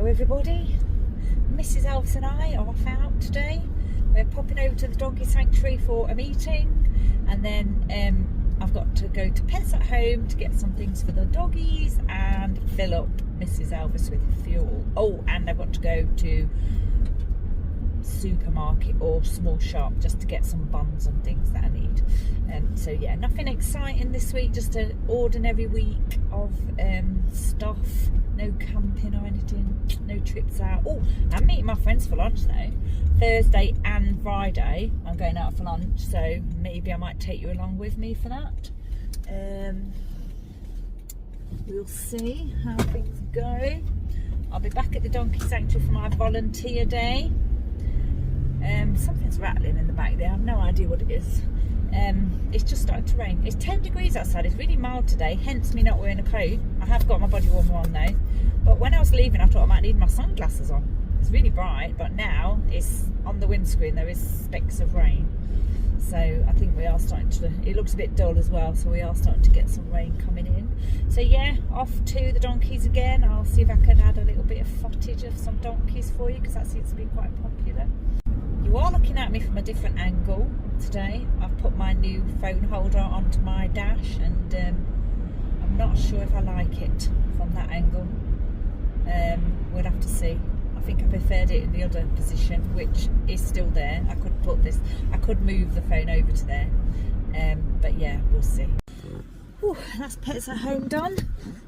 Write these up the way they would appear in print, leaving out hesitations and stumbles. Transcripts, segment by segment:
Hello everybody, Mrs Elvis and I are off out today. We're popping over to the donkey sanctuary for a meeting, and then I've got to go to Pets at Home to get some things for the doggies and fill up Mrs Elvis with fuel. Oh, and I've got to go to supermarket or small shop just to get some buns and things that I need. So yeah, nothing exciting this week, just an ordinary week of stuff. No camping or anything, no trips out. Oh, I'm meeting my friends for lunch though. Thursday and Friday I'm going out for lunch, so maybe I might take you along with me for that. We'll see how things go. I'll be back at the donkey sanctuary for my volunteer day. Something's rattling in the back there, I have no idea what it is. It's just started to rain. It's 10 degrees outside, it's really mild today, hence me not wearing a coat. I have got my body warmer on though, but when I was leaving I thought I might need my sunglasses on. It's really bright, but now it's on the windscreen, there is specks of rain. So I think we are starting to, it looks a bit dull as well, so we are starting to get some rain coming in. So yeah, off to the donkeys again. I'll see if I can add a little bit of footage of some donkeys for you, because that seems to be quite popular. You are looking at me from a different angle today. I've put my new phone holder onto my dash, and I'm not sure if I like it from that angle. We'll have to see. I think I preferred it in the other position, which is still there. I could put this, I could move the phone over to there, but yeah, we'll see. Ooh, that's Pets at Home done.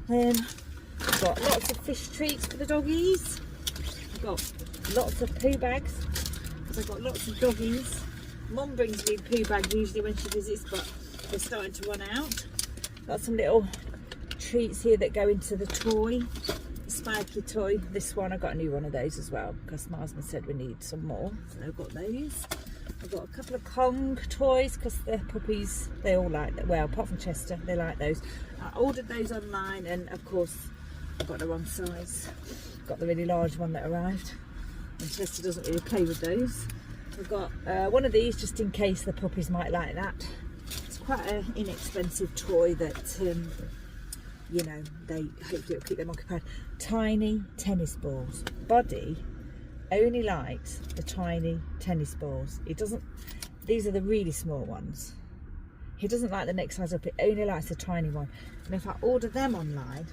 Got lots of fish treats for the doggies. I've got lots of poo bags, because I've got lots of doggies. Mum brings me poo bags usually when she visits, but they're starting to run out. Got some little treats here that go into the toy, spiky toy. This one, I got a new one of those as well, because my husband said we need some more, so I've got those. I've got a couple of Kong toys, because the puppies, they all like that. Well, apart from Chester, they like those. I ordered those online, and of course I got the wrong size. Got the really large one that arrived, and Chester doesn't really play with those. I've got one of these just in case the puppies might like that. It's quite an inexpensive toy that you know, they hopefully it'll keep them occupied. Tiny tennis balls. Buddy only likes the tiny tennis balls. He doesn't, these are the really small ones. He doesn't like the next size up, it only likes the tiny one. And if I order them online,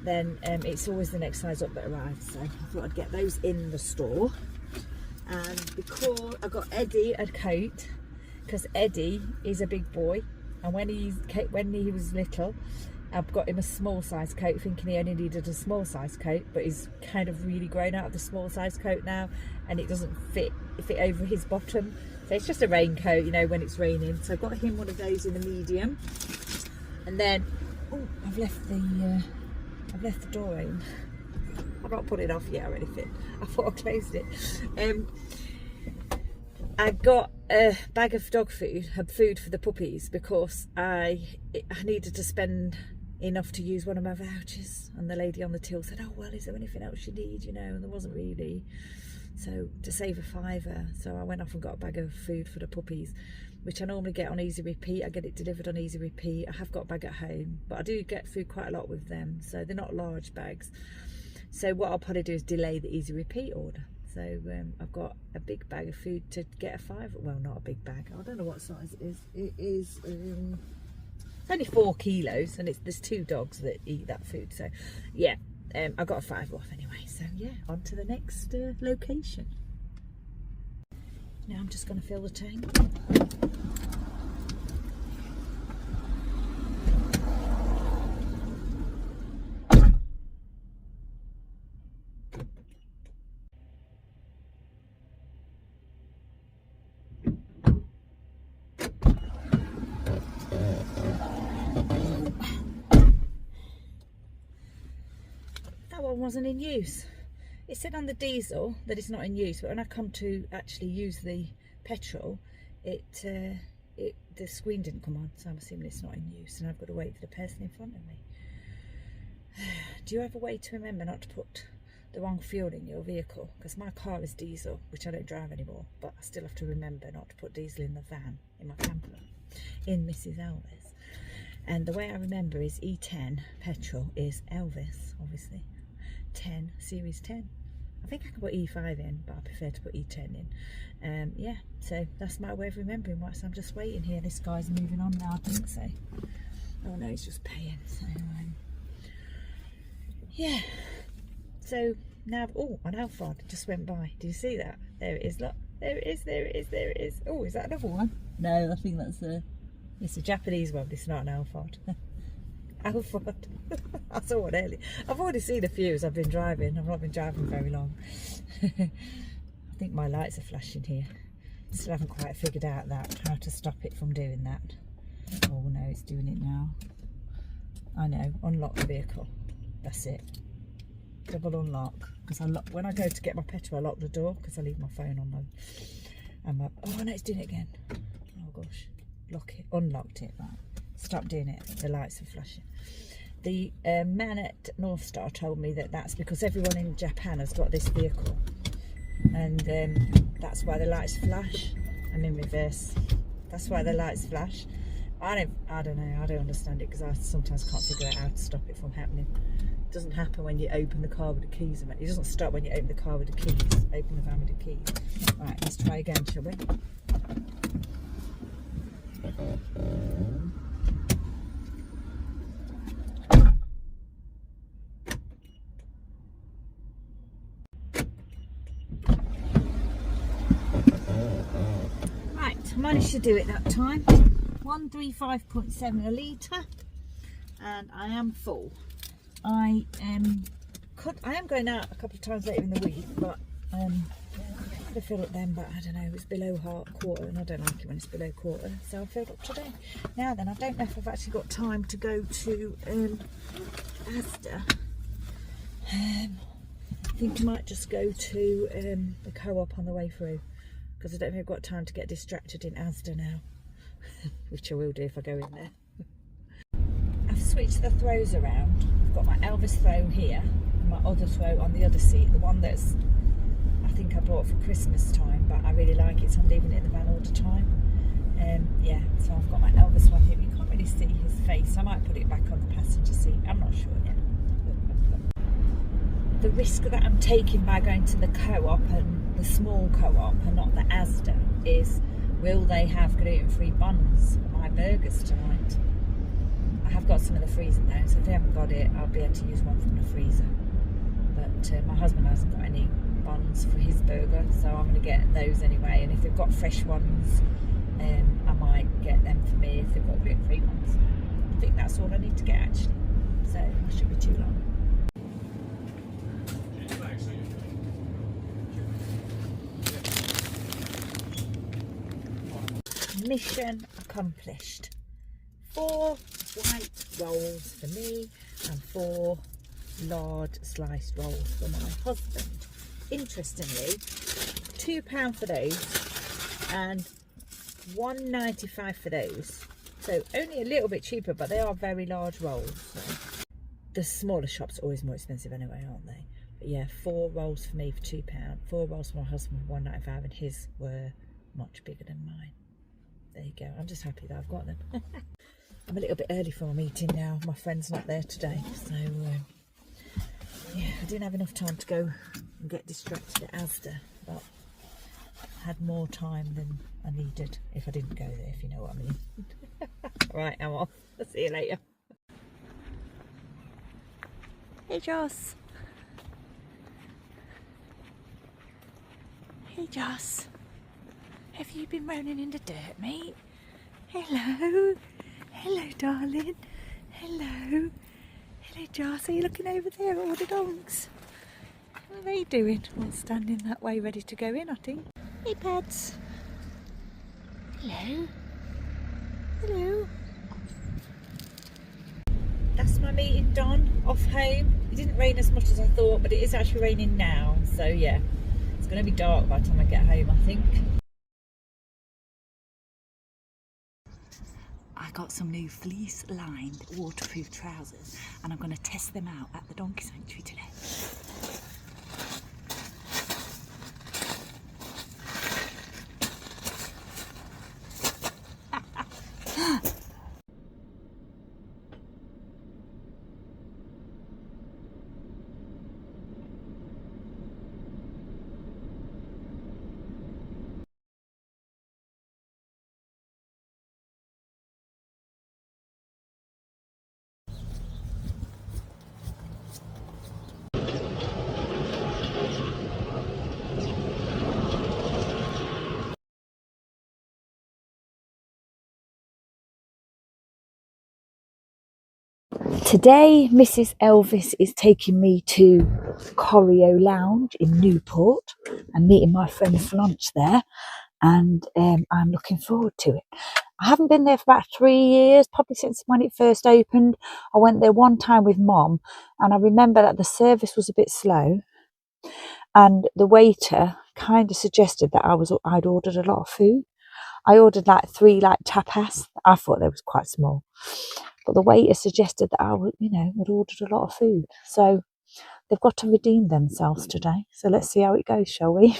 then it's always the next size up that arrives. So I thought I'd get those in the store. And because I got Eddie a coat, because Eddie is a big boy, and when he was little, I've got him a small size coat, thinking he only needed a small size coat, but he's kind of really grown out of the small size coat now, and it doesn't fit over his bottom. So it's just a raincoat, you know, when it's raining. So I got him one of those in a medium, and then oh, I've left the door open. I've not put it off yet or anything. I thought I closed it. I got a bag of dog food, food for the puppies, because I needed to spend enough to use one of my vouchers, and the lady on the till said, oh well, is there anything else you need, you know, and there wasn't really, so to save a £5, so I went off and got a bag of food for the puppies, which I normally get on Easy Repeat. I get it delivered on Easy Repeat. I have got a bag at home, but I do get food quite a lot with them, so they're not large bags. So what I'll probably do is delay the Easy Repeat order. So I've got a big bag of food to get a £5. Well, not a big bag. I don't know what size it is. It is it's only 4 kilos, and there's 2 dogs that eat that food. So yeah, I got a £5 off anyway. So yeah, on to the next location. Now I'm just going to fill the tank. Wasn't in use. It said on the diesel that it's not in use, but when I come to actually use the petrol, the screen didn't come on, so I'm assuming it's not in use, and I've got to wait for the person in front of me. Do you have a way to remember not to put the wrong fuel in your vehicle? Because my car is diesel, which I don't drive anymore, but I still have to remember not to put diesel in the van, in my camper, in Mrs Elvis. And the way I remember is E10 petrol is Elvis, obviously, 10, Series 10. I think I can put E5 in, but I prefer to put E10 in. Yeah, so that's my way of remembering what. So I'm just waiting here. This guy's moving on now, I think so. Oh no, he's just paying. So yeah. So now, oh, an Alphard just went by. Did you see that? There it is. Look, there it is. There it is. There it is. Oh, is that another one? No, I think that's it's a Japanese one. It's not an Alphard. Alphard. I saw one earlier. I've already seen a few as I've been driving. I've not been driving very long. I think my lights are flashing here. Still haven't quite figured out how to stop it from doing that. Oh no, it's doing it now. I know. Unlock the vehicle. That's it. Double unlock. Because when I go to get my petrol, I lock the door because I leave my phone on oh no, it's doing it again. Oh gosh. Lock it. Unlocked it. Right. Stop doing it. The lights are flashing. The man at Northstar told me that that's because everyone in Japan has got this vehicle, and that's why the lights flash. I'm in reverse. That's why the lights flash. I don't know. I don't understand it because I sometimes can't figure out how to stop it from happening. It doesn't happen when you open the car with the keys. It doesn't stop when you open the car with the keys. Open the van with the keys. Right, let's try again, shall we? Managed to do it that time. 135.7 a litre, and I am full. I am going out a couple of times later in the week, but I could have filled up then, but I don't know, it's below quarter, and I don't like it when it's below quarter, so I filled up today. Now then, I don't know if I've actually got time to go to Asda. I think I might just go to the co-op on the way through, because I don't think I've got time to get distracted in Asda now, which I will do if I go in there. I've switched the throws around. I've got my Elvis throw here and my other throw on the other seat, the one that's I think I bought for Christmas time, but I really like it, so I'm leaving it in the van all the time. Yeah, so I've got my Elvis one here. You can't really see his face. I might put it back on the passenger seat. I'm not sure yet. The risk that I'm taking by going to the co-op and the small co-op and not the Asda is, will they have gluten-free buns for my burgers tonight? I have got some in the freezer now, so if they haven't got it, I'll be able to use one from the freezer. But my husband hasn't got any buns for his burger, so I'm going to get those anyway. And if they've got fresh ones, I might get them for me if they've got gluten-free ones. I think that's all I need to get actually, so it shouldn't be too long. Mission accomplished. 4 white rolls for me and 4 large sliced rolls for my husband. Interestingly, £2 for those and £1.95 for those. So only a little bit cheaper, but they are very large rolls. So the smaller shops are always more expensive anyway, aren't they? But yeah, 4 rolls for me for £2, 4 rolls for my husband for £1.95, and his were much bigger than mine. There you go. I'm just happy that I've got them. I'm a little bit early for my meeting now. My friend's not there today, so yeah, I didn't have enough time to go and get distracted at Asda, but I had more time than I needed if I didn't go there, if you know what I mean. Right, I'm off. I'll see you later. Hey Joss. Hey Joss. Have you been rolling in the dirt, mate? Hello. Hello, darling. Hello. Hello, Joss. Are you looking over there at all the dogs? What are they doing? Well, standing that way, ready to go in, I think. Hey, pets. Hello. Hello. That's my meeting done. Off home. It didn't rain as much as I thought, but it is actually raining now. So, yeah. It's going to be dark by the time I get home, I think. I got some new fleece lined waterproof trousers and I'm going to test them out at the donkey sanctuary today. Today, Mrs. Elvis is taking me to Choreo Lounge in Newport and meeting my friends for lunch there, and I'm looking forward to it. I haven't been there for about 3 years, probably since when it first opened. I went there one time with Mom, and I remember that the service was a bit slow, and the waiter kind of suggested that I'd ordered a lot of food. I ordered like 3 tapas. I thought they was quite small. But the waiter suggested that I would, had ordered a lot of food. So they've got to redeem themselves today. So let's see how it goes, shall we?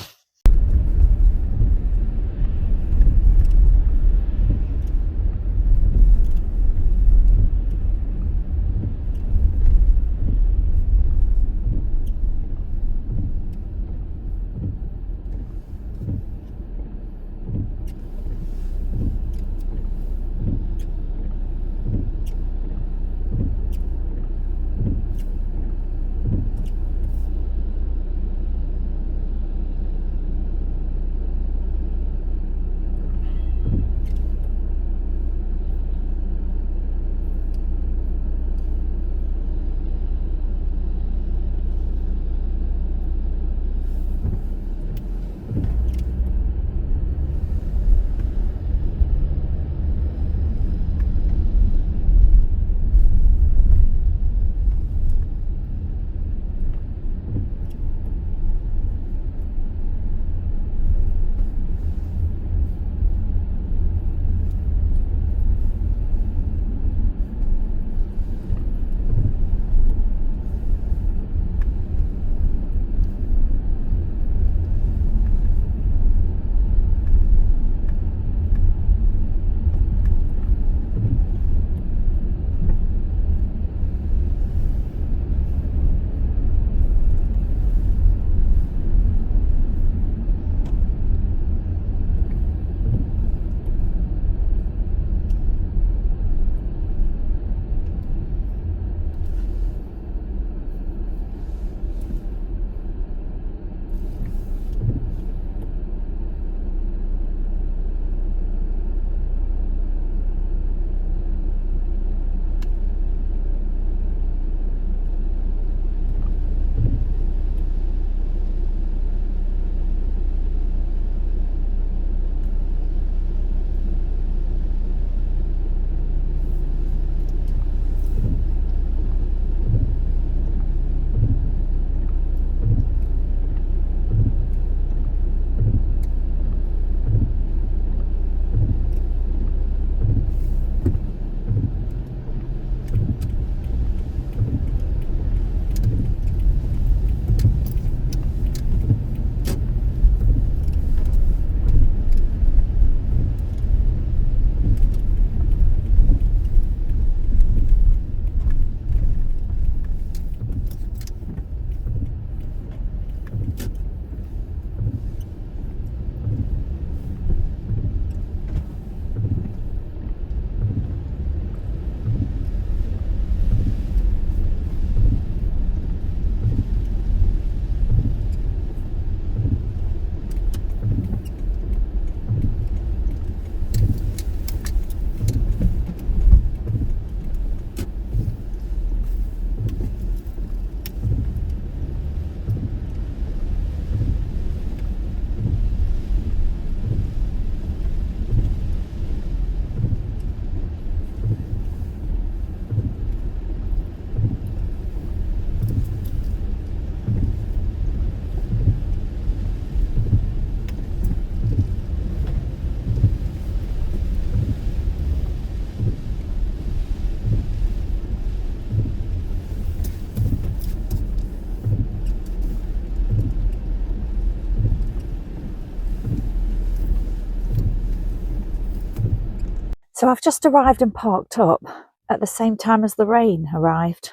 So I've just arrived and parked up at the same time as the rain arrived.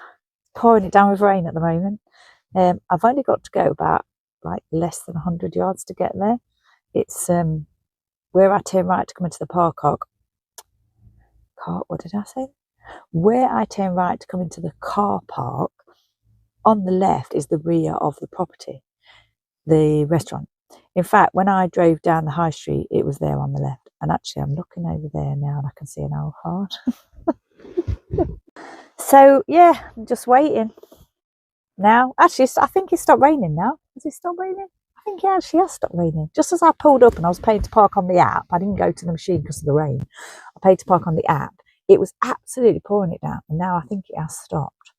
Pouring it down with rain at the moment. I've only got to go about less than 100 yards to get there. It's where I turn right to come into the what did I say? Where I turn right to come into the car park, on the left is the rear of the property, the restaurant. In fact, when I drove down the high street, it was there on the left. And actually, I'm looking over there now and I can see an Alphard. So yeah, I'm just waiting now. Actually, I think it stopped raining now. Has it stopped raining? I think it actually has stopped raining. Just as I pulled up and I was paying to park on the app, I didn't go to the machine because of the rain. I paid to park on the app. It was absolutely pouring it down, and now I think it has stopped.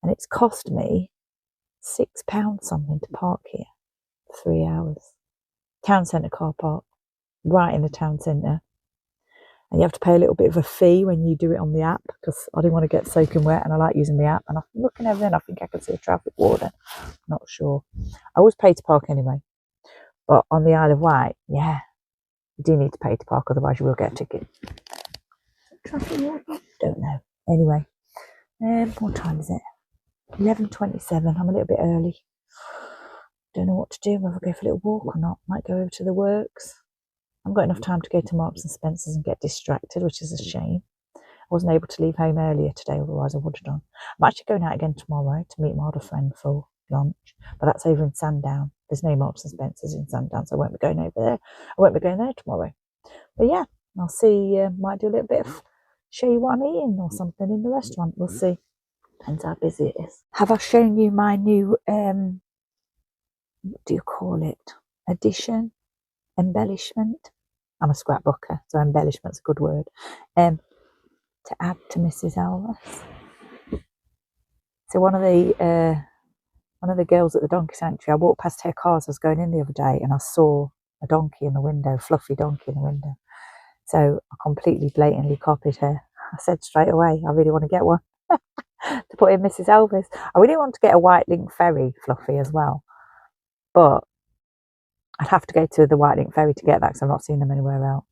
And it's cost me £6 something to park here for 3 hours. Town centre car park, right in the town centre. And you have to pay a little bit of a fee when you do it on the app, because I didn't want to get soaking wet and I like using the app. And I'm looking over there and I think I can see a traffic warden. Not sure. I always pay to park anyway. But on the Isle of Wight, yeah, you do need to pay to park, otherwise you will get a ticket. Traffic warden? Don't know. Anyway, what time is it? 11:27. I'm a little bit early. Don't know what to do, whether I go for a little walk or not. Might go over to the works. I haven't got enough time to go to Marks and Spencer's and get distracted, which is a shame. I wasn't able to leave home earlier today, otherwise I would have done. I'm actually going out again tomorrow to meet my other friend for lunch, but that's over in Sandown. There's no Marks and Spencer's in Sandown, so I won't be going over there. I won't be going there tomorrow. But yeah, I'll see. Might do a little bit of show you what I'm eating or something in the restaurant. We'll see. Depends how busy it is. Have I shown you my new, what do you call it? Addition? Embellishment? I'm a scrapbooker, so embellishment's a good word. To add to Mrs. Elvis. So one of the girls at the donkey sanctuary, I walked past her cars. I was going in the other day, and I saw a donkey in the window, fluffy donkey in the window. So I completely blatantly copied her. I said straight away, I really want to get one to put in Mrs. Elvis. I really want to get a White Link Ferry fluffy as well, but I'd have to go to the White Link Ferry to get that, because I've not seen them anywhere else.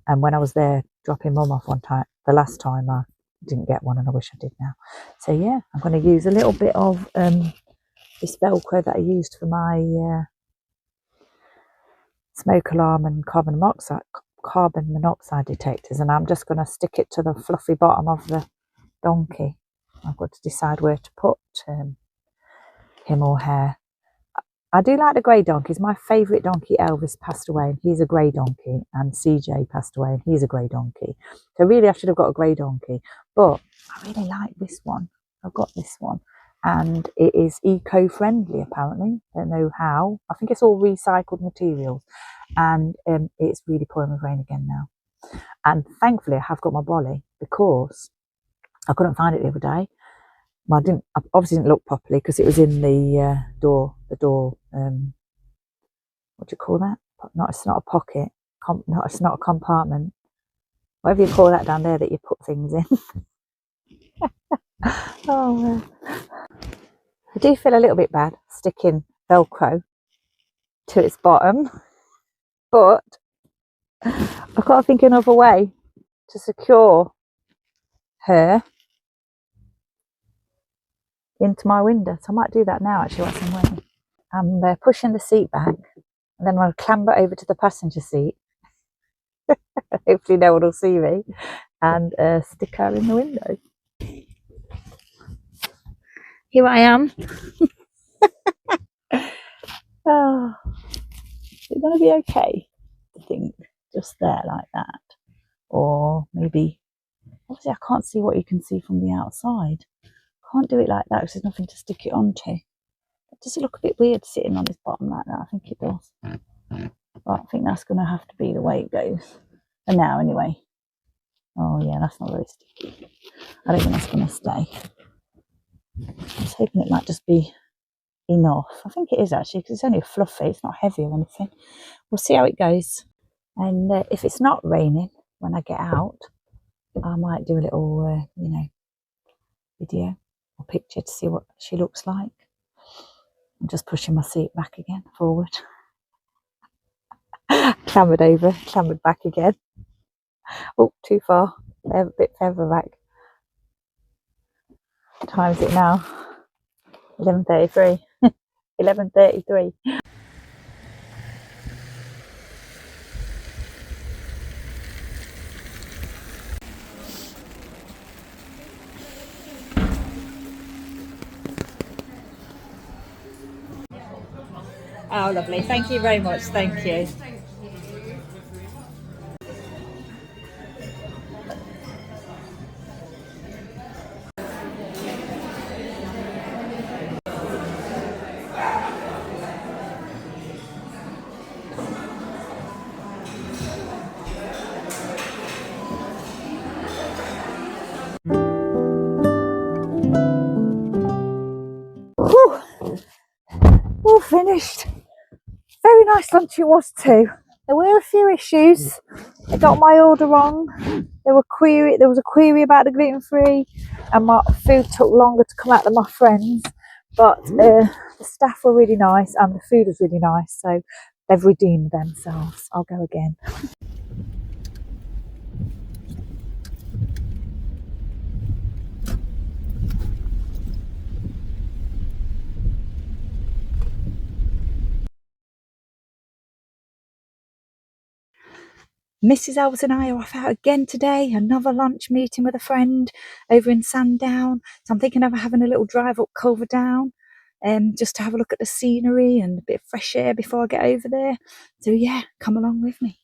And when I was there dropping Mum off the last time, I didn't get one, and I wish I did now. So yeah, I'm going to use a little bit of this Velcro that I used for my smoke alarm and carbon monoxide detectors, and I'm just going to stick it to the fluffy bottom of the donkey. I've got to decide where to put him or her. I do like the grey donkeys. My favourite donkey, Elvis, passed away, and he's a grey donkey, and CJ passed away, and he's a grey donkey. So really I should have got a grey donkey, but I really like this one. I've got this one, and it is eco-friendly apparently. Don't know how. I think it's all recycled materials, and it's really pouring with rain again now. And thankfully I have got my brolly, because I couldn't find it the other day. Well, I obviously didn't look properly because it was in the door. What do you call that? It's not a pocket. It's not a compartment. Whatever you call that down there that you put things in. Oh, I do feel a little bit bad sticking Velcro to its bottom, but I've got to think another way to secure her into my window, so I might do that now actually whilst I'm waiting. I'm pushing the seat back, and then I'll clamber over to the passenger seat. Hopefully no one will see me, and stick her in the window. Here I am. Oh, is it going to be okay? I think just there like that, or maybe obviously I can't see what you can see from the outside. Can't do it like that because there's nothing to stick it onto. Does it look a bit weird sitting on this bottom like that? I think it does. But I think that's going to have to be the way it goes. For now, anyway. Oh, yeah, that's not very sticky. I don't think that's going to stay. I was hoping it might just be enough. I think it is actually, because it's only fluffy. It's not heavy or anything. We'll see how it goes. And if it's not raining when I get out, I might do a little, video or picture to see what she looks like. I'm just pushing my seat back again, forward. Clambered over, clambered back again. Oh, too far. A bit further back. What time is it now? 11:33. 11:33. Oh, lovely. Thank you very much. Thank you. all finished. Very nice lunch it was too. There were a few issues. I got my order wrong. There was a query about the gluten-free, and my food took longer to come out than my friends. But the staff were really nice and the food was really nice, so they've redeemed themselves. I'll go again. Mrs. Elvis and I are off out again today. Another lunch meeting with a friend over in Sandown. So I'm thinking of having a little drive up Culver Down, just to have a look at the scenery and a bit of fresh air before I get over there. So yeah, come along with me.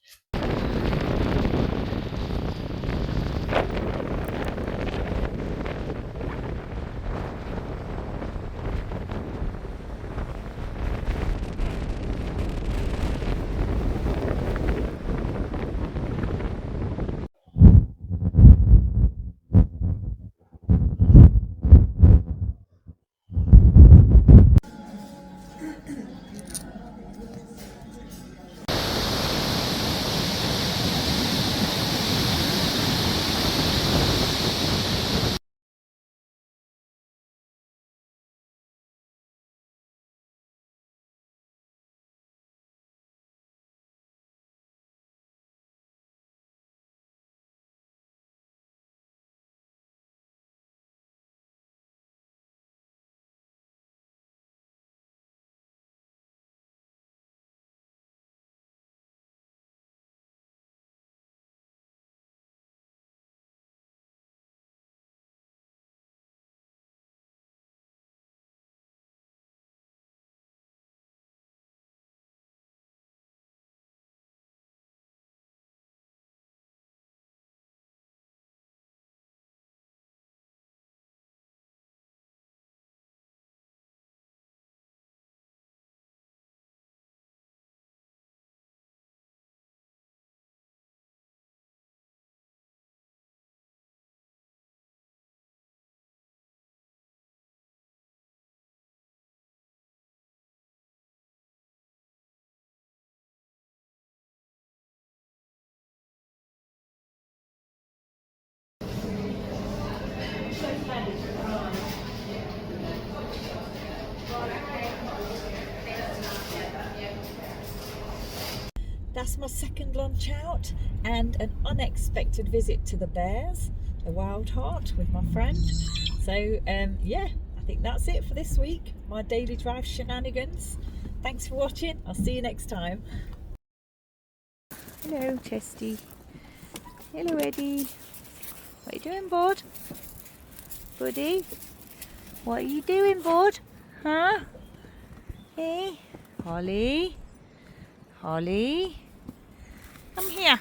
That's my second lunch out and an unexpected visit to the Bears, the Wild Heart, with my friend. So yeah, I think that's it for this week, my daily drive shenanigans. Thanks for watching. I'll see you next time. Hello Chesty. Hello Eddie. What are you doing, bud? Buddy? What are you doing, bud? Huh? Hey? Holly? Holly? Come here.